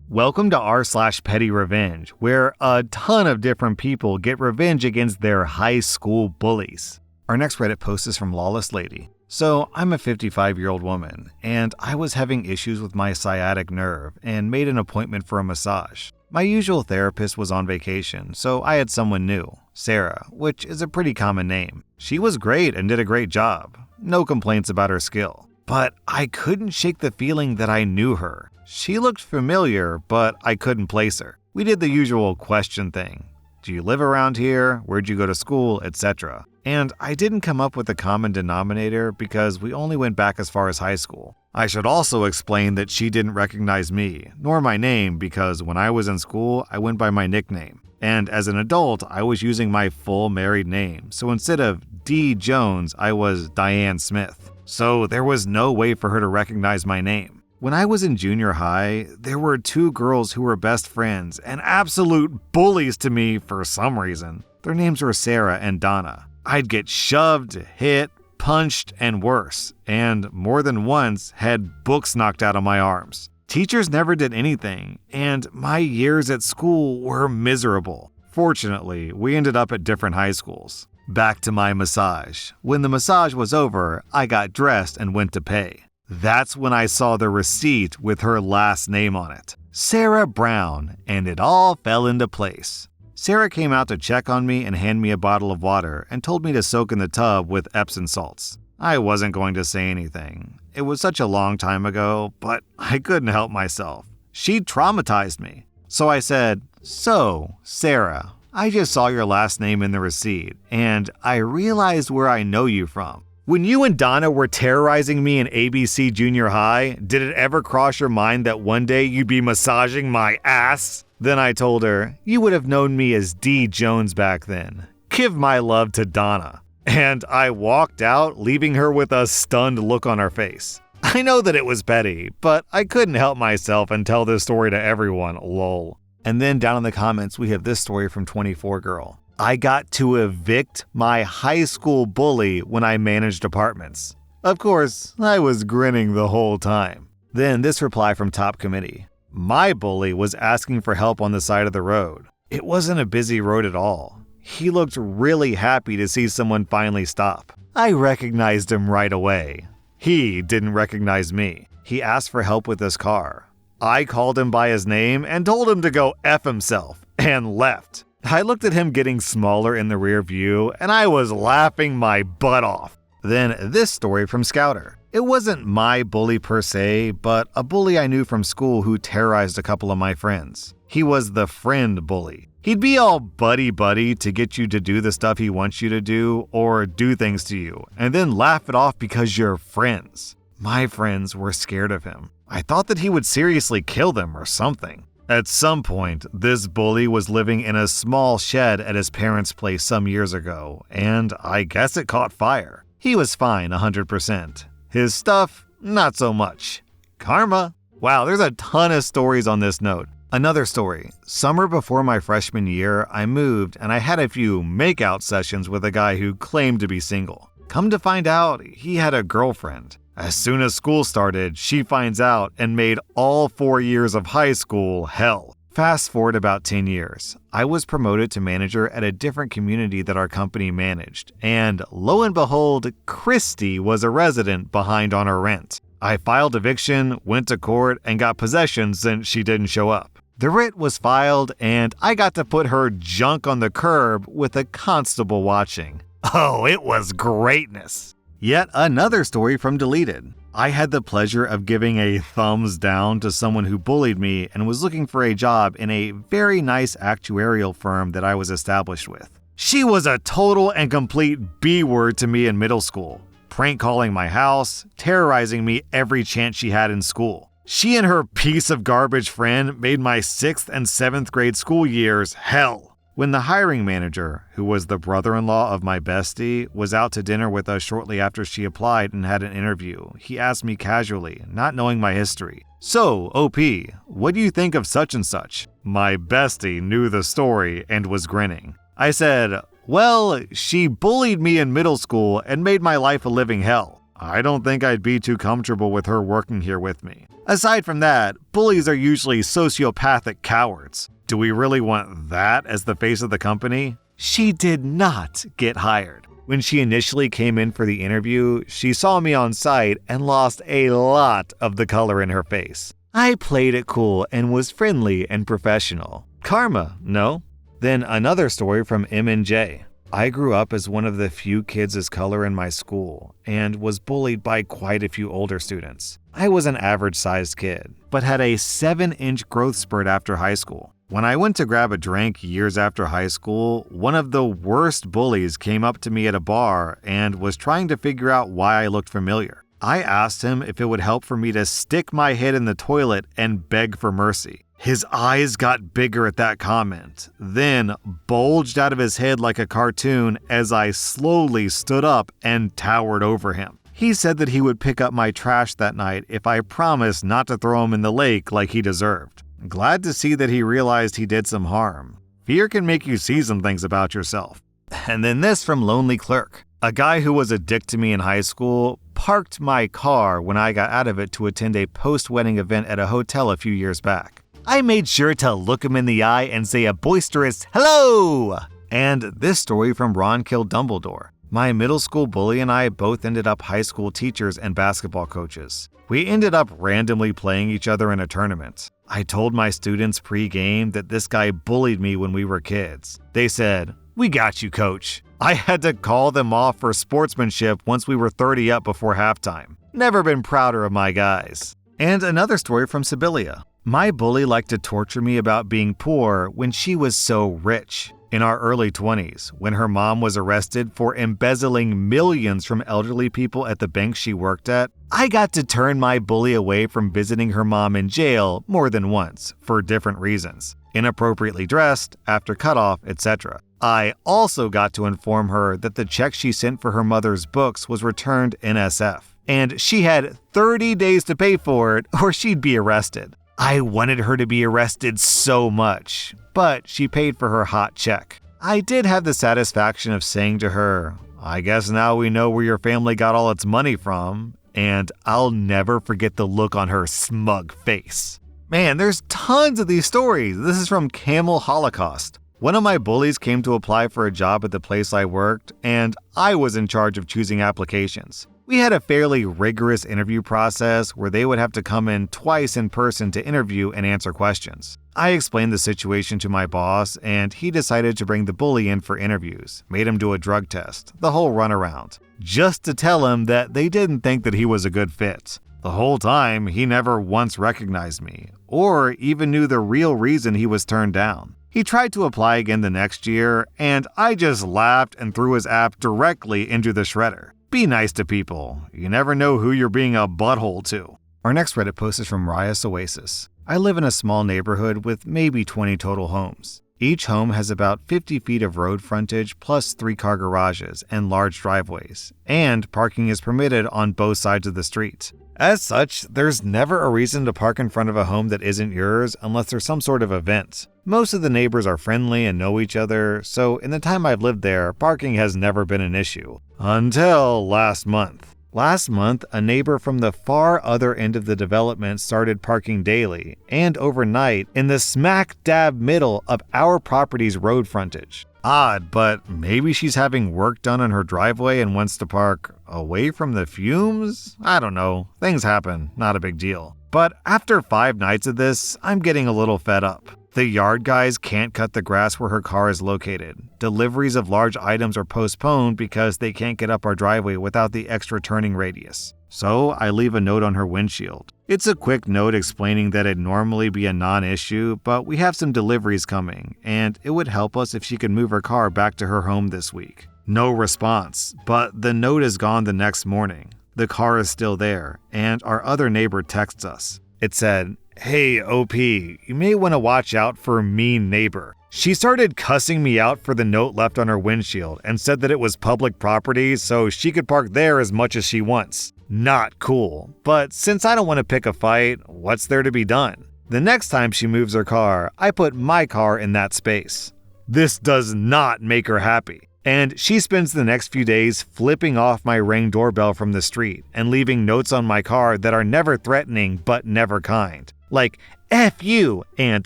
Welcome to r/Pettyrevenge, where a ton of different people get revenge against their high school bullies. Our next Reddit post is from Lawless Lady. So, I'm a 55-year-old woman, and I was having issues with my sciatic nerve and made an appointment for a massage. My usual therapist was on vacation, so I had someone new, Sarah, which is a pretty common name. She was great and did a great job. No complaints about her skill. But I couldn't shake the feeling that I knew her. She looked familiar, but I couldn't place her. We did the usual question thing. Do you live around here? Where'd you go to school? Etc. And I didn't come up with a common denominator because we only went back as far as high school. I should also explain that she didn't recognize me, nor my name, because when I was in school, I went by my nickname. And as an adult, I was using my full married name, so instead of D. Jones, I was Diane Smith. So there was no way for her to recognize my name. When I was in junior high, there were two girls who were best friends and absolute bullies to me for some reason. Their names were Sarah and Donna. I'd get shoved, hit, punched, and worse, and more than once had books knocked out of my arms. Teachers never did anything, and my years at school were miserable. Fortunately, we ended up at different high schools. Back to my massage. When the massage was over, I got dressed and went to pay. That's when I saw the receipt with her last name on it, Sarah Brown, and it all fell into place. Sarah came out to check on me and hand me a bottle of water and told me to soak in the tub with Epsom salts. I wasn't going to say anything. It was such a long time ago, but I couldn't help myself. She traumatized me. So I said, "So, Sarah, I just saw your last name in the receipt, and I realized where I know you from. When you and Donna were terrorizing me in ABC Junior High, did it ever cross your mind that one day you'd be massaging my ass?" Then I told her, "You would have known me as D. Jones back then. Give my love to Donna." And I walked out, leaving her with a stunned look on her face. I know that it was petty, but I couldn't help myself and tell this story to everyone, lol. And then down in the comments, we have this story from 24 Girl. I got to evict my high school bully when I managed apartments. Of course, I was grinning the whole time. Then this reply from Top Committee. My bully was asking for help on the side of the road. It wasn't a busy road at all. He looked really happy to see someone finally stop. I recognized him right away. He didn't recognize me. He asked for help with his car. I called him by his name and told him to go F himself and left. I looked at him getting smaller in the rear view, and I was laughing my butt off. Then this story from Scouter. It wasn't my bully per se, but a bully I knew from school who terrorized a couple of my friends. He was the friend bully. He'd be all buddy-buddy to get you to do the stuff he wants you to do or do things to you, and then laugh it off because you're friends. My friends were scared of him. I thought that he would seriously kill them or something. At some point, this bully was living in a small shed at his parents' place some years ago, and I guess it caught fire. He was fine 100%. His stuff, not so much. Karma. Wow, there's a ton of stories on this note. Another story. Summer before my freshman year, I moved and I had a few makeout sessions with a guy who claimed to be single. Come to find out, he had a girlfriend. As soon as school started, she finds out and made all 4 years of high school hell. Fast forward about 10 years. I was promoted to manager at a different community that our company managed, and lo and behold, Christy was a resident behind on her rent. I filed eviction, went to court, and got possession since she didn't show up. The writ was filed, and I got to put her junk on the curb with a constable watching. Oh, it was greatness. Yet another story from Deleted. I had the pleasure of giving a thumbs down to someone who bullied me and was looking for a job in a very nice actuarial firm that I was established with. She was a total and complete B-word to me in middle school, prank calling my house, terrorizing me every chance she had in school. She and her piece of garbage friend made my 6th and 7th grade school years hell. When the hiring manager, who was the brother-in-law of my bestie, was out to dinner with us shortly after she applied and had an interview, he asked me casually, not knowing my history, "So, OP, what do you think of such and such?" My bestie knew the story and was grinning. I said, "Well, she bullied me in middle school and made my life a living hell. I don't think I'd be too comfortable with her working here with me. Aside from that, bullies are usually sociopathic cowards. Do we really want that as the face of the company? She did not get hired. When she initially came in for the interview, she saw me on site and lost a lot of the color in her face. I played it cool and was friendly and professional. Karma, no? Then another story from M&J. I grew up as one of the few kids of color in my school and was bullied by quite a few older students. I was an average-sized kid, but had a 7-inch growth spurt after high school. When I went to grab a drink years after high school, one of the worst bullies came up to me at a bar and was trying to figure out why I looked familiar. I asked him if it would help for me to stick my head in the toilet and beg for mercy. His eyes got bigger at that comment, then bulged out of his head like a cartoon as I slowly stood up and towered over him. He said that he would pick up my trash that night if I promised not to throw him in the lake like he deserved. Glad to see that he realized he did some harm. Fear can make you see some things about yourself. And then this from Lonely Clerk. A guy who was a dick to me in high school parked my car when I got out of it to attend a post-wedding event at a hotel a few years back. I made sure to look him in the eye and say a boisterous hello! And this story from Ron Killed Dumbledore. My middle school bully and I both ended up high school teachers and basketball coaches. We ended up randomly playing each other in a tournament. I told my students pre-game that this guy bullied me when we were kids. They said, "We got you, coach." I had to call them off for sportsmanship once we were 30 up before halftime. Never been prouder of my guys. And another story from Sibylla. My bully liked to torture me about being poor when she was so rich. In our early 20s, when her mom was arrested for embezzling millions from elderly people at the bank she worked at, I got to turn my bully away from visiting her mom in jail more than once, for different reasons. Inappropriately dressed, after cutoff, etc. I also got to inform her that the check she sent for her mother's books was returned NSF, and she had 30 days to pay for it or she'd be arrested. I wanted her to be arrested so much, but she paid for her hot check. I did have the satisfaction of saying to her, "I guess now we know where your family got all its money from," and I'll never forget the look on her smug face. Man, there's tons of these stories. This is from Camel Holocaust. One of my bullies came to apply for a job at the place I worked, and I was in charge of choosing applications. We had a fairly rigorous interview process where they would have to come in twice in person to interview and answer questions. I explained the situation to my boss, and he decided to bring the bully in for interviews, made him do a drug test, the whole runaround, just to tell him that they didn't think that he was a good fit. The whole time, he never once recognized me, or even knew the real reason he was turned down. He tried to apply again the next year, and I just laughed and threw his app directly into the shredder. Be nice to people. You never know who you're being a butthole to. Our next Reddit post is from Rias Oasis. I live in a small neighborhood with maybe 20 total homes. Each home has about 50 feet of road frontage plus 3-car garages and large driveways, and parking is permitted on both sides of the street. As such, there's never a reason to park in front of a home that isn't yours unless there's some sort of event. Most of the neighbors are friendly and know each other, so in the time I've lived there, parking has never been an issue. Until last month. Last month, a neighbor from the far other end of the development started parking daily and overnight in the smack dab middle of our property's road frontage. Odd, but maybe she's having work done on her driveway and wants to park away from the fumes? I don't know. Things happen. Not a big deal. But after 5 nights of this, I'm getting a little fed up. The yard guys can't cut the grass where her car is located. Deliveries of large items are postponed because they can't get up our driveway without the extra turning radius. So I leave a note on her windshield. It's a quick note explaining that it'd normally be a non-issue, but we have some deliveries coming, and it would help us if she could move her car back to her home this week. No response, but the note is gone the next morning. The car is still there, and our other neighbor texts us. It said, "Hey, OP, you may want to watch out for mean neighbor. She started cussing me out for the note left on her windshield and said that it was public property so she could park there as much as she wants. Not cool, but since I don't want to pick a fight, what's there to be done? The next time she moves her car, I put my car in that space." This does not make her happy. And she spends the next few days flipping off my Ring doorbell from the street and leaving notes on my car that are never threatening but never kind. Like, F you and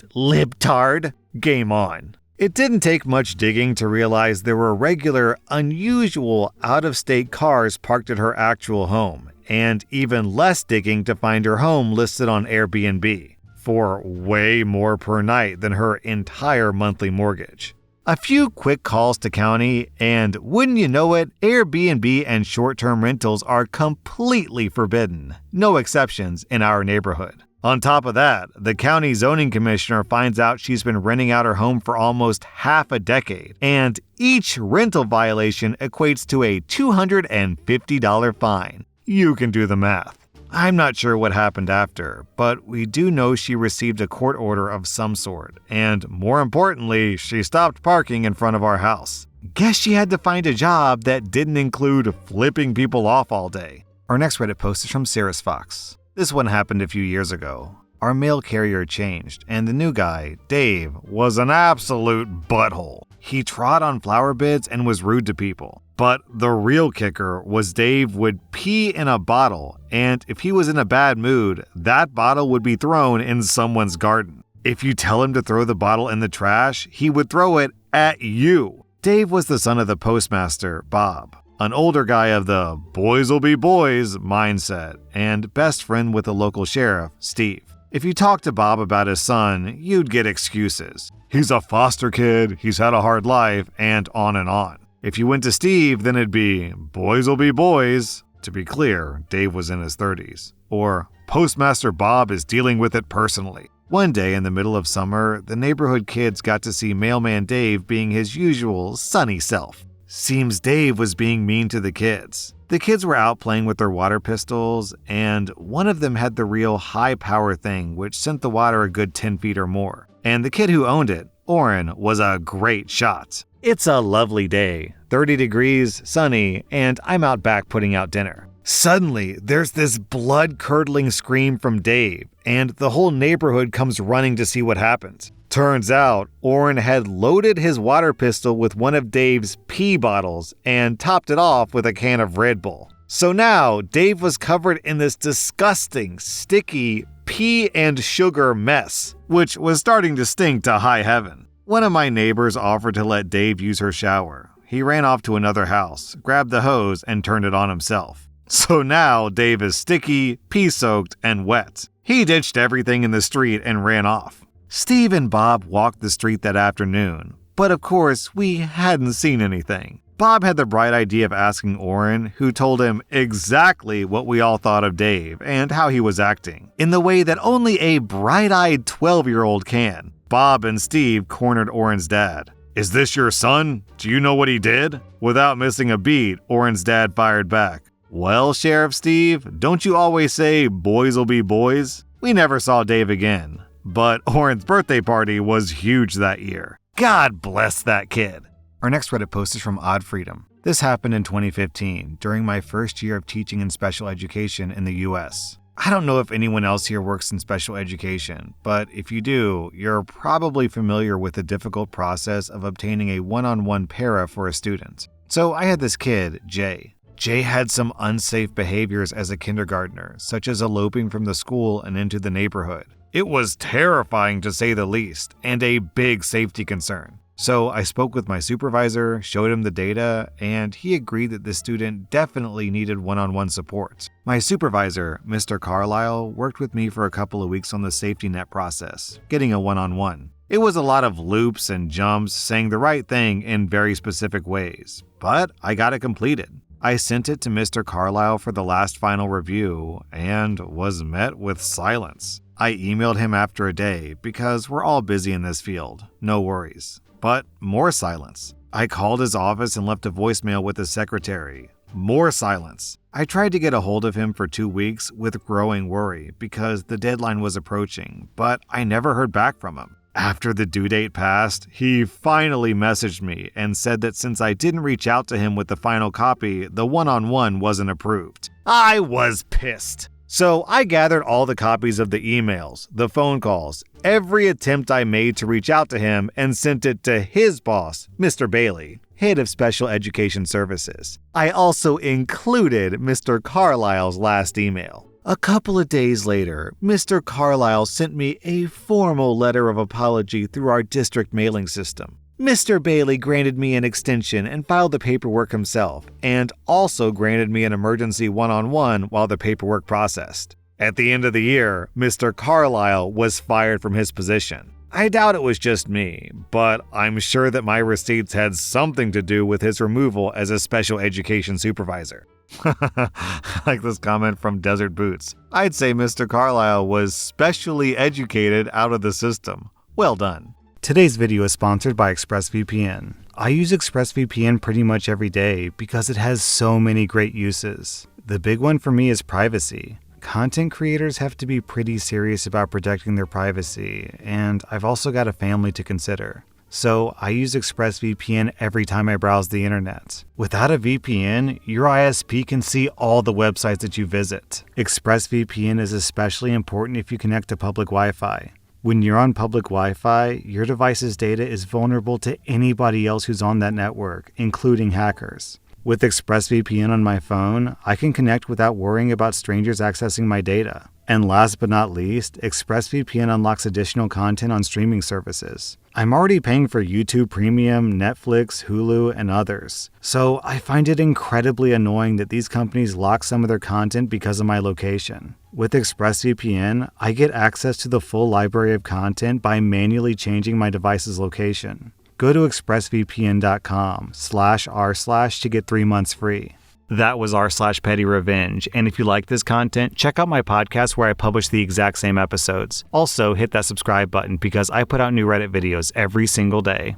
libtard, game on. It didn't take much digging to realize there were regular, unusual, out-of-state cars parked at her actual home, and even less digging to find her home listed on Airbnb, for way more per night than her entire monthly mortgage. A few quick calls to county, and wouldn't you know it, Airbnb and short-term rentals are completely forbidden. No exceptions in our neighborhood. On top of that, the county zoning commissioner finds out she's been renting out her home for almost half a decade, and each rental violation equates to a $250 fine. You can do the math. I'm not sure what happened after, but we do know she received a court order of some sort, and more importantly, she stopped parking in front of our house. Guess she had to find a job that didn't include flipping people off all day. Our next Reddit post is from Sarah's Fox. This one happened a few years ago. Our mail carrier changed, and the new guy, Dave, was an absolute butthole. He trod on flower beds and was rude to people. But the real kicker was Dave would pee in a bottle, and if he was in a bad mood, that bottle would be thrown in someone's garden. If you tell him to throw the bottle in the trash, he would throw it at you. Dave was the son of the postmaster, Bob, an older guy of the boys'll be boys mindset, and best friend with the local sheriff, Steve. If you talked to Bob about his son, you'd get excuses. He's a foster kid, he's had a hard life, and on and on. If you went to Steve, then it'd be boys'll be boys. To be clear, Dave was in his 30s. Or Postmaster Bob is dealing with it personally. One day in the middle of summer, the neighborhood kids got to see Mailman Dave being his usual sunny self. Seems Dave was being mean to the kids. The kids were out playing with their water pistols, and one of them had the real high power thing which sent the water a good 10 feet or more. And the kid who owned it, Orrin, was a great shot. It's a lovely day, 30 degrees, sunny, and I'm out back putting out dinner. Suddenly, there's this blood-curdling scream from Dave, and the whole neighborhood comes running to see what happens. Turns out, Orrin had loaded his water pistol with one of Dave's pee bottles and topped it off with a can of Red Bull. So now, Dave was covered in this disgusting, sticky pee and sugar mess, which was starting to stink to high heaven. One of my neighbors offered to let Dave use her shower. He ran off to another house, grabbed the hose, and turned it on himself. So now Dave is sticky, pee-soaked, and wet. He ditched everything in the street and ran off. Steve and Bob walked the street that afternoon, but of course, we hadn't seen anything. Bob had the bright idea of asking Orrin, who told him exactly what we all thought of Dave and how he was acting, in the way that only a bright-eyed 12-year-old can. Bob and Steve cornered Orrin's dad. "Is this your son? Do you know what he did?" Without missing a beat, Orrin's dad fired back. "Well, Sheriff Steve, don't you always say boys'll be boys?" We never saw Dave again. But Orrin's birthday party was huge that year. God bless that kid. Our next Reddit post is from Odd Freedom. This happened in 2015, during my first year of teaching in special education in the US. I don't know if anyone else here works in special education, but if you do, you're probably familiar with the difficult process of obtaining a one-on-one para for a student. So I had this kid, Jay. Jay had some unsafe behaviors as a kindergartner, such as eloping from the school and into the neighborhood. It was terrifying to say the least, and a big safety concern. So I spoke with my supervisor, showed him the data, and he agreed that the student definitely needed one-on-one support. My supervisor, Mr. Carlisle, worked with me for a couple of weeks on the safety net process, getting a one-on-one. It was a lot of loops and jumps, saying the right thing in very specific ways, but I got it completed. I sent it to Mr. Carlisle for the last final review, and was met with silence. I emailed him after a day because we're all busy in this field, no worries. But more silence. I called his office and left a voicemail with his secretary. More silence. I tried to get a hold of him for 2 weeks with growing worry because the deadline was approaching, but I never heard back from him. After the due date passed, he finally messaged me and said that since I didn't reach out to him with the final copy, the one-on-one wasn't approved. I was pissed. So I gathered all the copies of the emails, the phone calls, every attempt I made to reach out to him and sent it to his boss, Mr. Bailey. head of special education services. I also included Mr. Carlisle's last email. A couple of days later, Mr. Carlisle sent me a formal letter of apology through our district mailing system. Mr. Bailey granted me an extension and filed the paperwork himself, and also granted me an emergency one-on-one while the paperwork processed. At the end of the year, Mr. Carlisle was fired from his position. I doubt it was just me, but I'm sure that my receipts had something to do with his removal as a special education supervisor. I like this comment from Desert Boots. I'd say Mr. Carlisle was specially educated out of the system. Well done. Today's video is sponsored by ExpressVPN. I use ExpressVPN pretty much every day because it has so many great uses. The big one for me is privacy. Content creators have to be pretty serious about protecting their privacy, and I've also got a family to consider. So I use ExpressVPN every time I browse the internet. Without a VPN, your ISP can see all the websites that you visit. ExpressVPN is especially important if you connect to public Wi-Fi. When you're on public Wi-Fi, your device's data is vulnerable to anybody else who's on that network, including hackers. With ExpressVPN on my phone, I can connect without worrying about strangers accessing my data. And last but not least, ExpressVPN unlocks additional content on streaming services. I'm already paying for YouTube Premium, Netflix, Hulu, and others. So I find it incredibly annoying that these companies lock some of their content because of my location. With ExpressVPN, I get access to the full library of content by manually changing my device's location. Go to expressvpn.com/r/ to get 3 months free. That was r/Pettyrevenge, and if you like this content, check out my podcast where I publish the exact same episodes. Also, hit that subscribe button because I put out new Reddit videos every single day.